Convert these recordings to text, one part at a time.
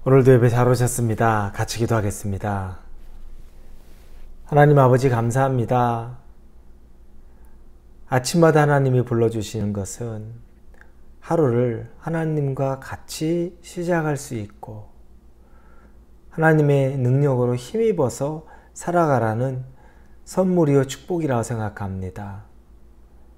오늘도 예배 잘 오셨습니다. 같이 기도하겠습니다. 하나님 아버지 감사합니다. 아침마다 하나님이 불러주시는 것은 하루를 하나님과 같이 시작할 수 있고 하나님의 능력으로 힘입어서 살아가라는 선물이요 축복이라고 생각합니다.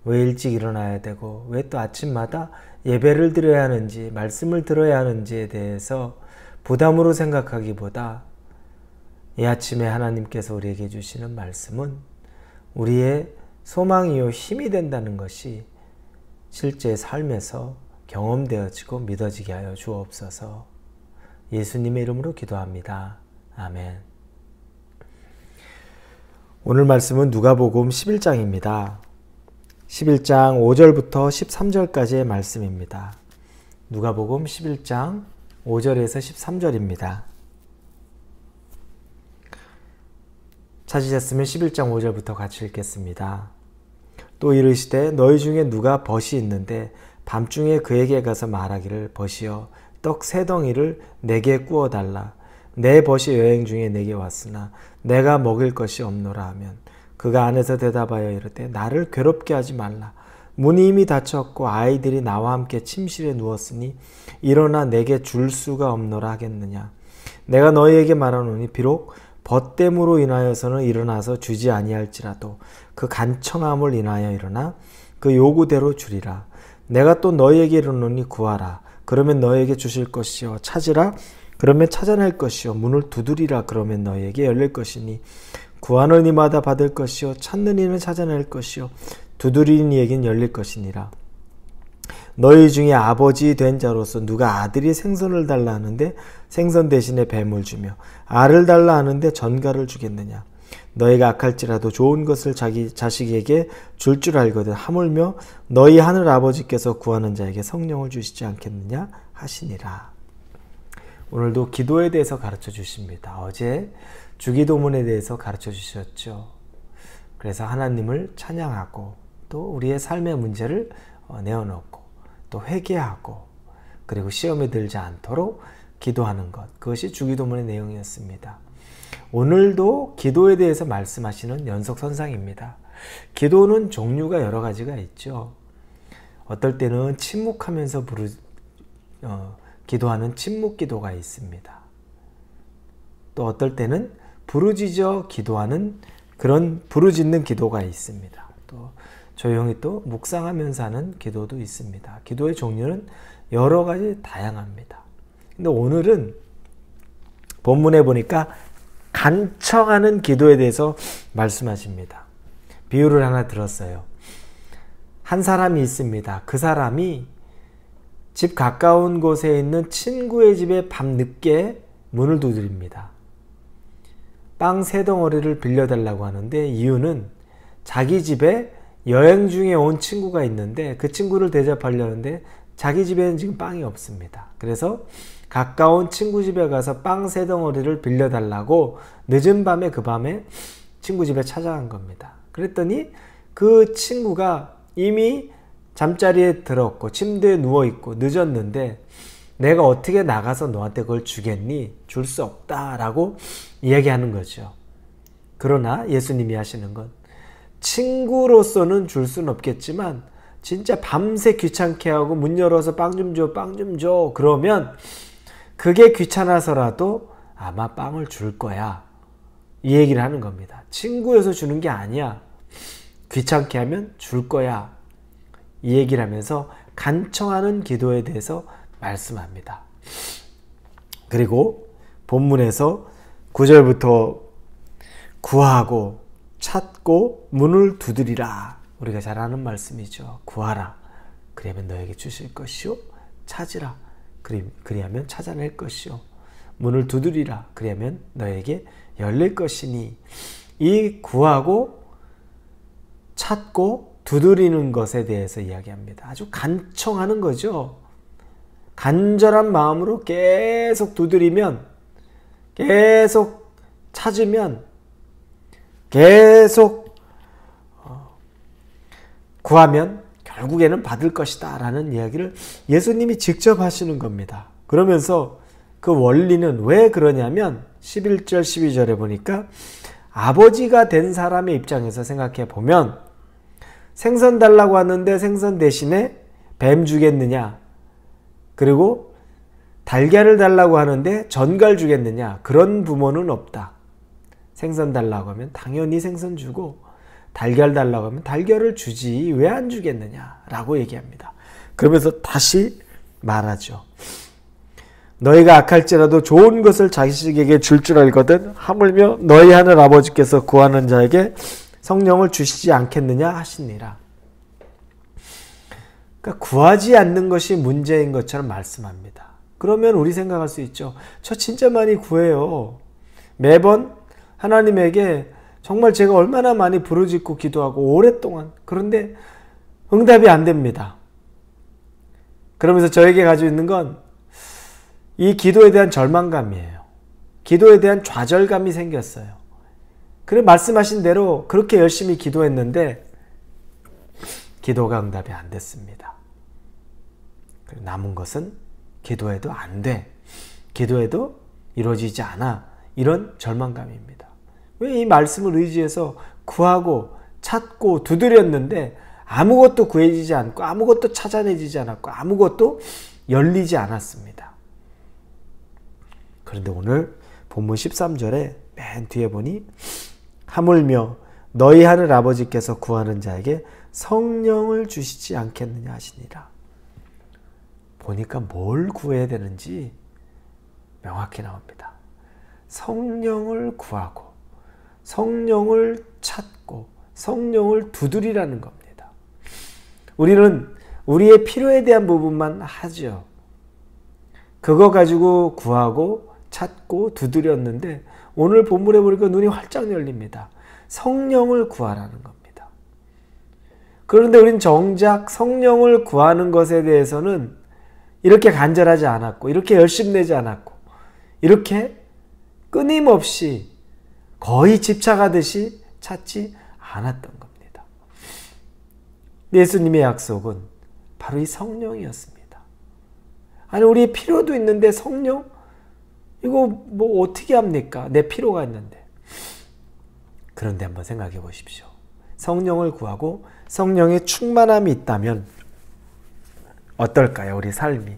왜 일찍 일어나야 되고 왜 또 아침마다 예배를 드려야 하는지 말씀을 들어야 하는지에 대해서 부담으로 생각하기보다 이 아침에 하나님께서 우리에게 주시는 말씀은 우리의 소망이요 힘이 된다는 것이 실제 삶에서 경험되어지고 믿어지게 하여 주옵소서. 예수님의 이름으로 기도합니다. 아멘. 오늘 말씀은 누가복음 11장입니다. 11장 5절부터 13절까지의 말씀입니다. 누가복음 11장 5절에서 13절입니다. 찾으셨으면 11장 5절부터 같이 읽겠습니다. 또 이르시되 너희 중에 누가 벗이 있는데 밤중에 그에게 가서 말하기를 벗이여 떡 세 덩이를 내게 구워 달라. 내 벗이 여행 중에 내게 왔으나 내가 먹을 것이 없노라 하면 그가 안에서 대답하여 이르되 나를 괴롭게 하지 말라. 문이 이미 닫혔고 아이들이 나와 함께 침실에 누웠으니 일어나 내게 줄 수가 없노라 하겠느냐. 내가 너희에게 말하노니 비록 벗됨으로 인하여서는 일어나서 주지 아니할지라도 그 간청함을 인하여 일어나 그 요구대로 주리라. 내가 또 너희에게 이르노니 구하라. 그러면 너희에게 주실 것이요. 찾으라. 그러면 찾아낼 것이요. 문을 두드리라. 그러면 너희에게 열릴 것이니 구하는 이마다 받을 것이요. 찾는 이는 찾아낼 것이요. 두드리는 이에겐 열릴 것이니라. 너희 중에 아버지 된 자로서 누가 아들이 생선을 달라 하는데 생선 대신에 뱀을 주며 알을 달라 하는데 전갈을 주겠느냐. 너희가 악할지라도 좋은 것을 자기 자식에게 줄 줄 알거든 하물며 너희 하늘 아버지께서 구하는 자에게 성령을 주시지 않겠느냐 하시니라. 오늘도 기도에 대해서 가르쳐 주십니다. 어제 주기도문에 대해서 가르쳐 주셨죠. 그래서 하나님을 찬양하고 또 우리의 삶의 문제를 내어놓고 또 회개하고 그리고 시험에 들지 않도록 기도하는 것, 그것이 주기도문의 내용이었습니다. 오늘도 기도에 대해서 말씀하시는 연속선상입니다. 기도는 종류가 여러 가지가 있죠. 어떨 때는 침묵하면서 기도하는 침묵기도가 있습니다. 또 어떨 때는 부르짖어 기도하는 그런 부르짖는 기도가 있습니다. 또 조용히 또 묵상하면서 하는 기도도 있습니다. 기도의 종류는 여러 가지 다양합니다. 근데 오늘은 본문에 보니까 간청하는 기도에 대해서 말씀하십니다. 비유를 하나 들었어요. 한 사람이 있습니다. 그 사람이 집 가까운 곳에 있는 친구의 집에 밤늦게 문을 두드립니다. 빵 세 덩어리를 빌려달라고 하는데 이유는 자기 집에 여행 중에 온 친구가 있는데 그 친구를 대접하려는데 자기 집에는 지금 빵이 없습니다. 그래서 가까운 친구 집에 가서 빵 세 덩어리를 빌려달라고 늦은 밤에 그 밤에 친구 집에 찾아간 겁니다. 그랬더니 그 친구가 이미 잠자리에 들었고 침대에 누워있고 늦었는데 내가 어떻게 나가서 너한테 그걸 주겠니? 줄 수 없다라고 이야기하는 거죠. 그러나 예수님이 하시는 건 친구로서는 줄 수는 없겠지만 진짜 밤새 귀찮게 하고 문 열어서 빵 좀 줘, 빵 좀 줘. 그러면 그게 귀찮아서라도 아마 빵을 줄 거야. 이 얘기를 하는 겁니다. 친구여서 주는 게 아니야. 귀찮게 하면 줄 거야. 이 얘기를 하면서 간청하는 기도에 대해서 말씀합니다. 그리고 본문에서 9절부터 구하고 찾고 문을 두드리라. 우리가 잘 아는 말씀이죠. 구하라. 그러면 너에게 주실 것이요. 찾으라. 그리하면 찾아낼 것이요. 문을 두드리라. 그러면 너에게 열릴 것이니 이 구하고 찾고 두드리는 것에 대해서 이야기합니다. 아주 간청하는 거죠. 간절한 마음으로 계속 두드리면 계속 찾으면 계속 구하면 결국에는 받을 것이다 라는 이야기를 예수님이 직접 하시는 겁니다. 그러면서 그 원리는 왜 그러냐면 11절 12절에 보니까 아버지가 된 사람의 입장에서 생각해 보면 생선 달라고 하는데 생선 대신에 뱀 주겠느냐, 그리고 달걀을 달라고 하는데 전갈 주겠느냐, 그런 부모는 없다. 생선 달라고 하면 당연히 생선 주고 달걀 달라고 하면 달걀을 주지 왜 안 주겠느냐라고 얘기합니다. 그러면서 다시 말하죠. 너희가 악할지라도 좋은 것을 자식에게 줄 줄 알거든 하물며 너희 하늘 아버지께서 구하는 자에게 성령을 주시지 않겠느냐 하시니라. 그러니까 구하지 않는 것이 문제인 것처럼 말씀합니다. 그러면 우리 생각할 수 있죠. 저 진짜 많이 구해요. 매번 하나님에게 정말 제가 얼마나 많이 부르짖고 기도하고 오랫동안, 그런데 응답이 안 됩니다. 그러면서 저에게 가지고 있는 건 이 기도에 대한 절망감이에요. 기도에 대한 좌절감이 생겼어요. 그래 말씀하신 대로 그렇게 열심히 기도했는데 기도가 응답이 안 됐습니다. 남은 것은 기도해도 안 돼. 기도해도 이루어지지 않아. 이런 절망감입니다. 왜 이 말씀을 의지해서 구하고 찾고 두드렸는데 아무것도 구해지지 않고 아무것도 찾아내지지 않았고 아무것도 열리지 않았습니다. 그런데 오늘 본문 13절에 맨 뒤에 보니 하물며 너희 하늘 아버지께서 구하는 자에게 성령을 주시지 않겠느냐 하시니라. 보니까 뭘 구해야 되는지 명확히 나옵니다. 성령을 구하고 성령을 찾고 성령을 두드리라는 겁니다. 우리는 우리의 필요에 대한 부분만 하죠. 그거 가지고 구하고 찾고 두드렸는데 오늘 본문에 보니까 눈이 활짝 열립니다. 성령을 구하라는 겁니다. 그런데 우린 정작 성령을 구하는 것에 대해서는 이렇게 간절하지 않았고 이렇게 열심내지 않았고 이렇게 끊임없이 거의 집착하듯이 찾지 않았던 겁니다. 예수님의 약속은 바로 이 성령이었습니다. 아니 우리 필요도 있는데 성령? 이거 뭐 어떻게 합니까? 내 필요가 있는데. 그런데 한번 생각해 보십시오. 성령을 구하고 성령의 충만함이 있다면 어떨까요? 우리 삶이.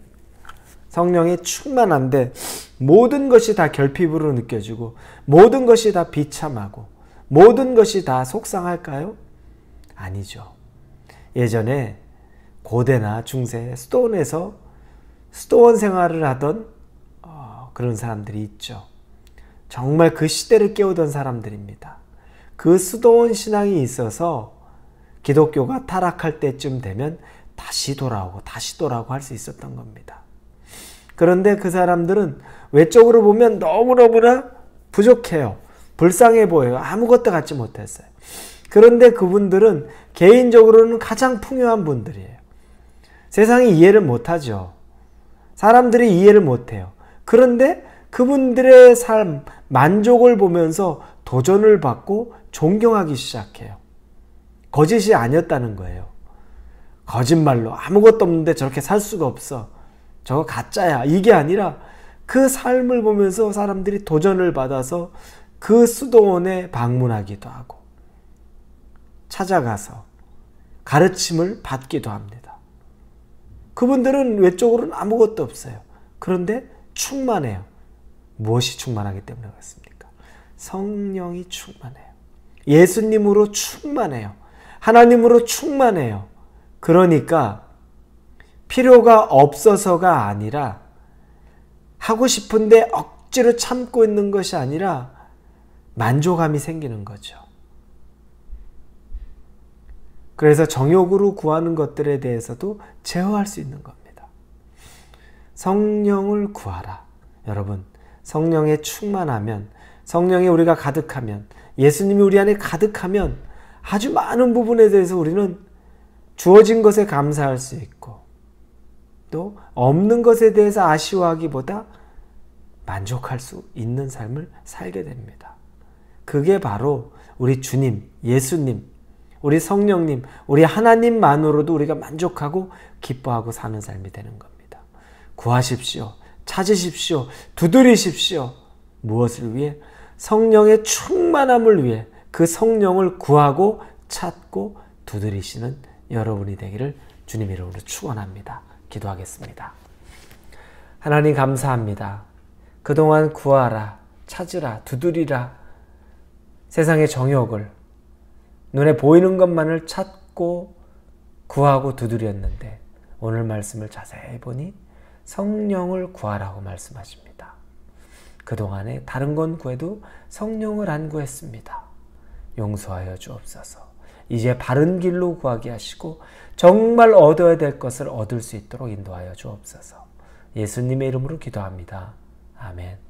성령이 충만한데 모든 것이 다 결핍으로 느껴지고 모든 것이 다 비참하고 모든 것이 다 속상할까요? 아니죠. 예전에 고대나 중세 수도원에서 수도원 생활을 하던 그런 사람들이 있죠. 정말 그 시대를 깨우던 사람들입니다. 그 수도원 신앙이 있어서 기독교가 타락할 때쯤 되면 다시 돌아오고 할 수 있었던 겁니다. 그런데 그 사람들은 외적으로 보면 너무너무나 부족해요. 불쌍해 보여요. 아무것도 갖지 못했어요. 그런데 그분들은 개인적으로는 가장 풍요한 분들이에요. 세상이 이해를 못하죠. 사람들이 이해를 못해요. 그런데 그분들의 삶, 만족을 보면서 도전을 받고 존경하기 시작해요. 거짓이 아니었다는 거예요. 거짓말로 아무것도 없는데 저렇게 살 수가 없어. 저거 가짜야. 이게 아니라 그 삶을 보면서 사람들이 도전을 받아서 그 수도원에 방문하기도 하고 찾아가서 가르침을 받기도 합니다. 그분들은 외적으로는 아무것도 없어요. 그런데 충만해요. 무엇이 충만하기 때문에 그렇습니까? 성령이 충만해요. 예수님으로 충만해요. 하나님으로 충만해요. 그러니까 필요가 없어서가 아니라 하고 싶은데 억지로 참고 있는 것이 아니라 만족감이 생기는 거죠. 그래서 정욕으로 구하는 것들에 대해서도 제어할 수 있는 겁니다. 성령을 구하라. 여러분, 성령에 충만하면, 성령에 우리가 가득하면, 예수님이 우리 안에 가득하면 아주 많은 부분에 대해서 우리는 주어진 것에 감사할 수 있고 또 없는 것에 대해서 아쉬워하기보다 만족할 수 있는 삶을 살게 됩니다. 그게 바로 우리 주님, 예수님, 우리 성령님, 우리 하나님만으로도 우리가 만족하고 기뻐하고 사는 삶이 되는 겁니다. 구하십시오. 찾으십시오. 두드리십시오. 무엇을 위해? 성령의 충만함을 위해 그 성령을 구하고 찾고 두드리시는 여러분이 되기를 주님 이름으로 축원합니다. 기도하겠습니다. 하나님 감사합니다. 그동안 구하라, 찾으라, 두드리라 세상의 정욕을 눈에 보이는 것만을 찾고 구하고 두드렸는데 오늘 말씀을 자세히 보니 성령을 구하라고 말씀하십니다. 그동안에 다른 건 구해도 성령을 안 구했습니다. 용서하여 주옵소서. 이제 바른 길로 구하게 하시고 정말 얻어야 될 것을 얻을 수 있도록 인도하여 주옵소서. 예수님의 이름으로 기도합니다. 아멘.